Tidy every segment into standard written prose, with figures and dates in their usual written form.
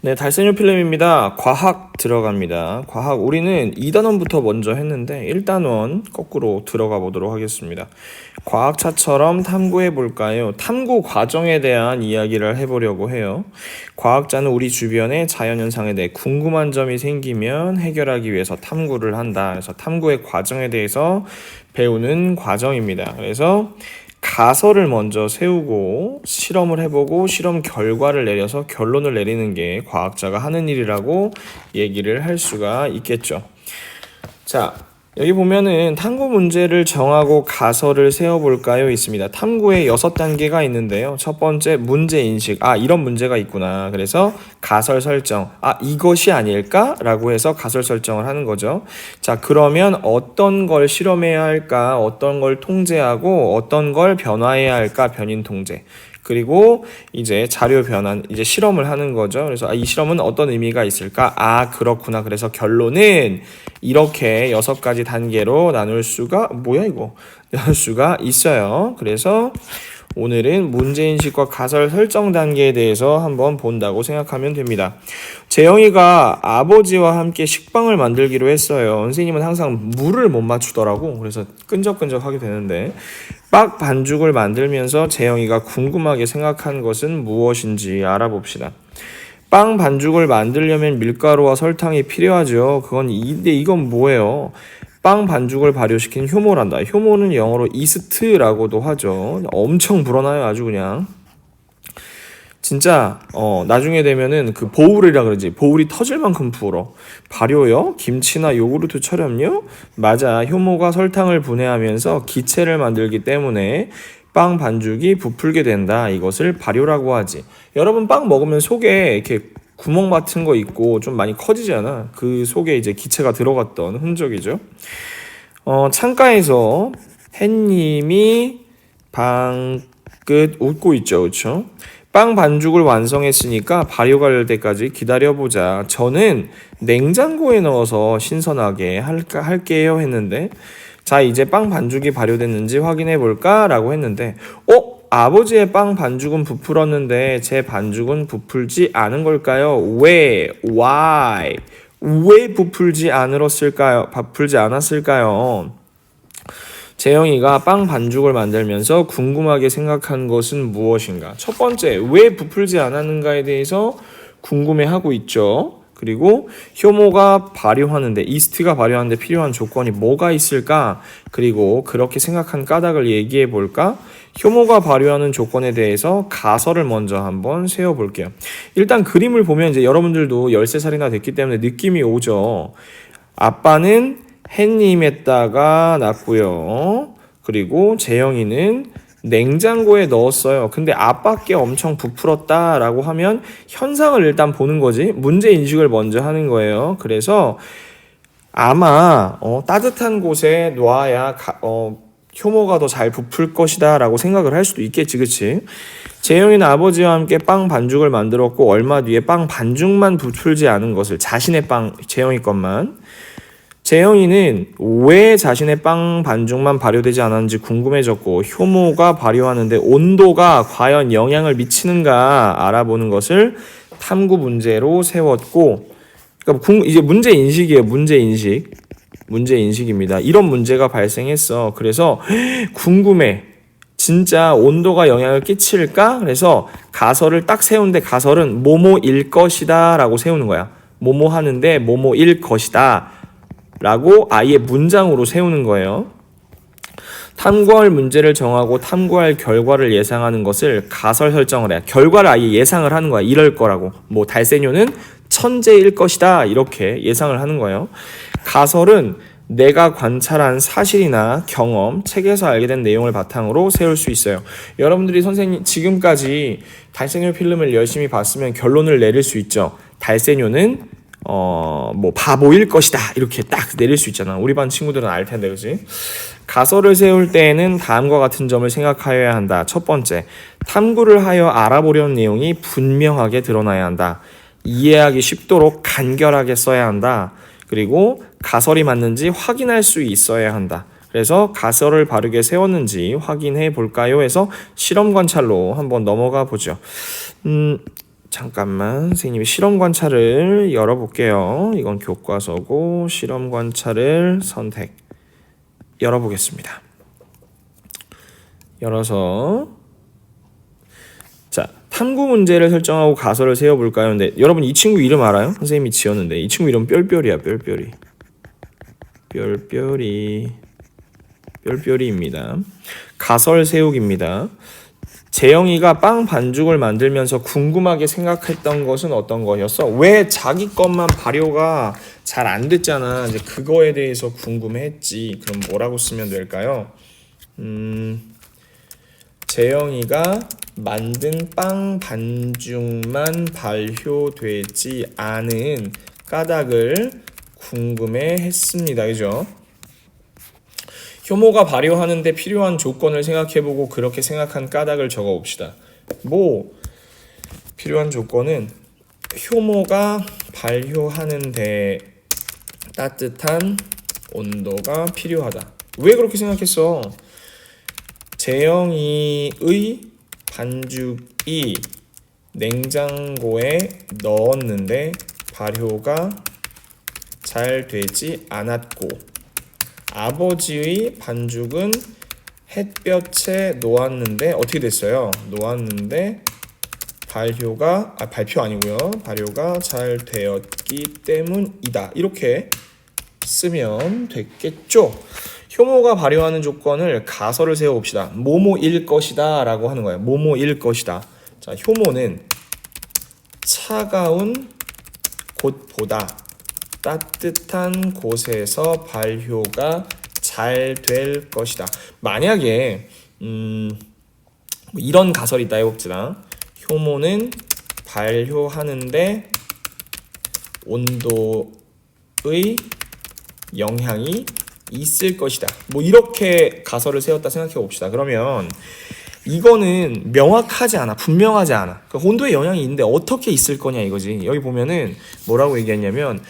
네, 달생류 필름입니다. 과학 들어갑니다. 과학, 우리는 2단원부터 먼저 했는데 1단원 거꾸로 들어가 보도록 하겠습니다. 과학차처럼 탐구해 볼까요? 탐구 과정에 대한 이야기를 해보려고 해요. 과학자는 우리 주변의 자연현상에 대해 궁금한 점이 생기면 해결하기 위해서 탐구를 한다. 그래서 탐구의 과정에 대해서 배우는 과정입니다. 그래서 가설을 먼저 세우고 실험을 해보고 실험 결과를 내려서 결론을 내리는 게 과학자가 하는 일이라고 얘기를 할 수가 있겠죠. 자, 여기 보면은 탐구 문제를 정하고 가설을 세워볼까요? 있습니다. 탐구에 6단계가 있는데요. 첫 번째, 문제인식. 이런 문제가 있구나. 그래서 가설 설정. 이것이 아닐까? 라고 해서 가설 설정을 하는 거죠. 자, 그러면 어떤 걸 실험해야 할까? 어떤 걸 통제하고 어떤 걸 변화해야 할까? 변인 통제. 그리고 이제 자료 변환, 이제 실험을 하는 거죠. 그래서 이 실험은 어떤 의미가 있을까? 그렇구나. 그래서 결론은 이렇게 6가지 단계로 나눌 수가 있어요. 그래서 오늘은 문제인식과 가설 설정 단계에 대해서 한번 본다고 생각하면 됩니다. 재영이가 아버지와 함께 식빵을 만들기로 했어요. 선생님은 항상 물을 못 맞추더라고. 그래서 끈적끈적 하게 되는데 빵 반죽을 만들면서 재영이가 궁금하게 생각한 것은 무엇인지 알아봅시다. 빵 반죽을 만들려면 밀가루와 설탕이 필요하죠. 근데 이건 뭐예요? 빵 반죽을 발효시킨 효모란다. 효모는 영어로 이스트라고도 하죠. 엄청 불어나요, 아주 그냥. 진짜 나중에 되면은 그 보울이라 그러지. 보울이 터질 만큼 불어. 발효요? 김치나 요구르트 촬영요? 맞아. 효모가 설탕을 분해하면서 기체를 만들기 때문에 빵 반죽이 부풀게 된다. 이것을 발효라고 하지. 여러분 빵 먹으면 속에 이렇게 구멍 같은 거 있고 좀 많이 커지잖아. 그 속에 이제 기체가 들어갔던 흔적이죠. 창가에서 햇님이 방긋 웃고 있죠. 그렇죠? 빵 반죽을 완성했으니까 발효가 될 때까지 기다려보자. 저는 냉장고에 넣어서 신선하게 할게요 했는데, 자, 이제 빵 반죽이 발효됐는지 확인해 볼까? 라고 했는데 아버지의 빵 반죽은 부풀었는데 제 반죽은 부풀지 않은 걸까요? Why? 왜 부풀지 않았을까요? 재영이가 빵 반죽을 만들면서 궁금하게 생각한 것은 무엇인가? 첫 번째, 왜 부풀지 않았는가에 대해서 궁금해하고 있죠. 그리고 효모가 발효하는데, 이스트가 발효하는데 필요한 조건이 뭐가 있을까? 그리고 그렇게 생각한 까닭을 얘기해 볼까? 효모가 발효하는 조건에 대해서 가설을 먼저 한번 세워볼게요. 일단 그림을 보면 이제 여러분들도 13살이나 됐기 때문에 느낌이 오죠. 아빠는 햇님에다가 놨고요. 그리고 재영이는 냉장고에 넣었어요. 근데 아빠께 엄청 부풀었다라고 하면 현상을 일단 보는 거지. 문제 인식을 먼저 하는 거예요. 그래서 아마 따뜻한 곳에 놔야 효모가 더 잘 부풀 것이다 라고 생각을 할 수도 있겠지. 그치? 재영이는 아버지와 함께 빵 반죽을 만들었고 얼마 뒤에 빵 반죽만 부풀지 않은 것을, 자신의 재영이 것만, 재영이는 왜 자신의 빵 반죽만 발효되지 않았는지 궁금해졌고 효모가 발효하는데 온도가 과연 영향을 미치는가 알아보는 것을 탐구 문제로 세웠고, 그러니까 이제 문제인식이에요. 문제인식입니다. 이런 문제가 발생했어. 그래서 궁금해. 진짜 온도가 영향을 끼칠까? 그래서 가설을 딱 세우는데 가설은 뭐뭐일 것이다 라고 세우는 거야. 뭐뭐 하는데 뭐뭐일 것이다 라고 아예 문장으로 세우는 거예요. 탐구할 문제를 정하고 탐구할 결과를 예상하는 것을 가설 설정을 해. 결과를 아예 예상을 하는 거야. 이럴 거라고. 달세뇨는 천재일 것이다. 이렇게 예상을 하는 거예요. 가설은 내가 관찰한 사실이나 경험, 책에서 알게 된 내용을 바탕으로 세울 수 있어요. 여러분들이 선생님 지금까지 달세뇨 필름을 열심히 봤으면 결론을 내릴 수 있죠. 달세뇨는 바보일 것이다. 이렇게 딱 내릴 수 있잖아. 우리 반 친구들은 알 텐데, 그지? 가설을 세울 때에는 다음과 같은 점을 생각하여야 한다. 첫 번째, 탐구를 하여 알아보려는 내용이 분명하게 드러나야 한다. 이해하기 쉽도록 간결하게 써야 한다. 그리고 가설이 맞는지 확인할 수 있어야 한다. 그래서 가설을 바르게 세웠는지 확인해 볼까요? 해서 실험 관찰로 한번 넘어가 보죠. 잠깐만 선생님이 실험 관찰을 열어볼게요. 이건 교과서고 실험 관찰을 선택 열어보겠습니다. 열어서 자 탐구 문제를 설정하고 가설을 세워볼까요? 근데 여러분 이 친구 이름 알아요? 선생님이 지었는데 이 친구 이름 뿅뿅이야. 뿅뿅이입니다. 가설 세우기입니다. 재영이가 빵 반죽을 만들면서 궁금하게 생각했던 것은 어떤 거였어? 왜 자기 것만 발효가 잘 안 됐잖아. 이제 그거에 대해서 궁금해했지. 그럼 뭐라고 쓰면 될까요? 재영이가 만든 빵 반죽만 발효되지 않은 까닭을 궁금해했습니다. 그죠? 효모가 발효하는데 필요한 조건을 생각해보고 그렇게 생각한 까닭을 적어봅시다. 뭐 필요한 조건은 효모가 발효하는데 따뜻한 온도가 필요하다. 왜 그렇게 생각했어? 재영이의 반죽이 냉장고에 넣었는데 발효가 잘 되지 않았고 아버지의 반죽은 햇볕에 놓았는데 어떻게 됐어요? 놓았는데 발효가 잘 되었기 때문이다. 이렇게 쓰면 되겠죠. 효모가 발효하는 조건을 가설을 세워봅시다. 뭐뭐일 것이다 라고 하는 거예요. 뭐뭐일 것이다. 자, 효모는 차가운 곳보다 따뜻한 곳에서 발효가 잘 될 것이다. 만약에 이런 가설이 있다 해봅시다. 효모는 발효하는데 온도의 영향이 있을 것이다. 뭐 이렇게 가설을 세웠다 생각해 봅시다. 그러면 이거는 명확하지 않아. 분명하지 않아. 그러니까 온도에 영향이 있는데 어떻게 있을 거냐 이거지. 여기 보면은 뭐라고 얘기했냐면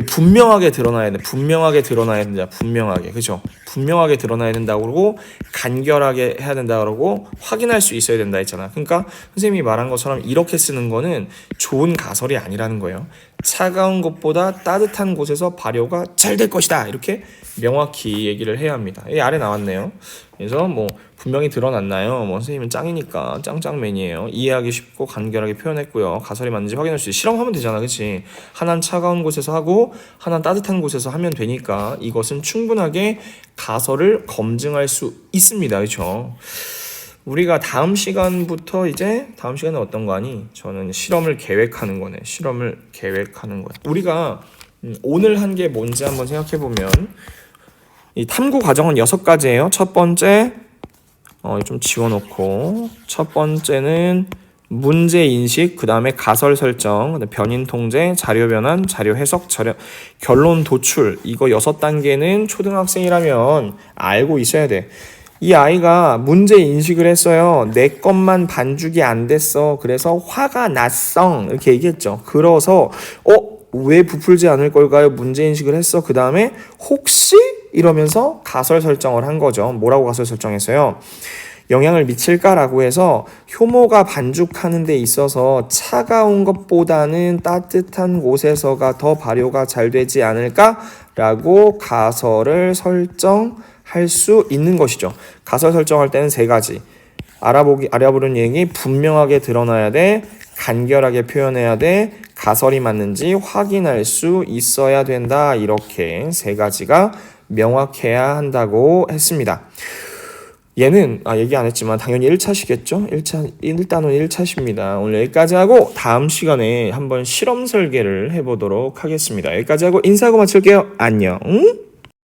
분명하게 드러나야 돼. 분명하게 드러나야 된다. 분명하게. 그죠? 분명하게 드러나야 된다고 그러고 간결하게 해야 된다고 그러고 확인할 수 있어야 된다 했잖아. 그러니까 선생님이 말한 것처럼 이렇게 쓰는 거는 좋은 가설이 아니라는 거예요. 차가운 것보다 따뜻한 곳에서 발효가 잘 될 것이다. 이렇게 명확히 얘기를 해야 합니다. 이 아래 나왔네요. 그래서 뭐 분명히 드러났나요? 뭐 선생님은 짱이니까 짱짱맨이에요. 이해하기 쉽고 간결하게 표현했고요. 가설이 맞는지 확인할 수 있어요. 실험하면 되잖아. 그치? 하나는 차가운 곳에서 하고 하나는 따뜻한 곳에서 하면 되니까 이것은 충분하게 가설을 검증할 수 있습니다. 그렇죠? 우리가 다음 시간부터 이제 다음 시간은 어떤 거 아니? 저는 실험을 계획하는 거네. 실험을 계획하는 거야. 우리가 오늘 한 게 뭔지 한번 생각해 보면 이 탐구 과정은 6가지예요. 첫 번째 좀 지워놓고 첫 번째는 문제 인식, 그 다음에 가설 설정, 변인 통제, 자료 변환, 자료 해석, 결론 도출. 이거 6단계는 초등학생이라면 알고 있어야 돼. 이 아이가 문제 인식을 했어요. 내 것만 반죽이 안 됐어. 그래서 화가 났어. 이렇게 얘기했죠. 그래서 왜 부풀지 않을 걸까요? 문제 인식을 했어. 그 다음에 혹시 이러면서 가설 설정을 한 거죠. 뭐라고 가설 설정했어요? 영향을 미칠까라고 해서 효모가 반죽하는 데 있어서 차가운 것보다는 따뜻한 곳에서가 더 발효가 잘 되지 않을까라고 가설을 설정할 수 있는 것이죠. 가설 설정할 때는 3가지. 알아보는 얘기 분명하게 드러나야 돼. 간결하게 표현해야 돼. 가설이 맞는지 확인할 수 있어야 된다. 이렇게 3가지가 명확해야 한다고 했습니다. 얘는 얘기 안 했지만 당연히 1차시겠죠? 1단원 1차십니다. 오늘 여기까지 하고 다음 시간에 한번 실험 설계를 해보도록 하겠습니다. 여기까지 하고 인사하고 마칠게요. 안녕.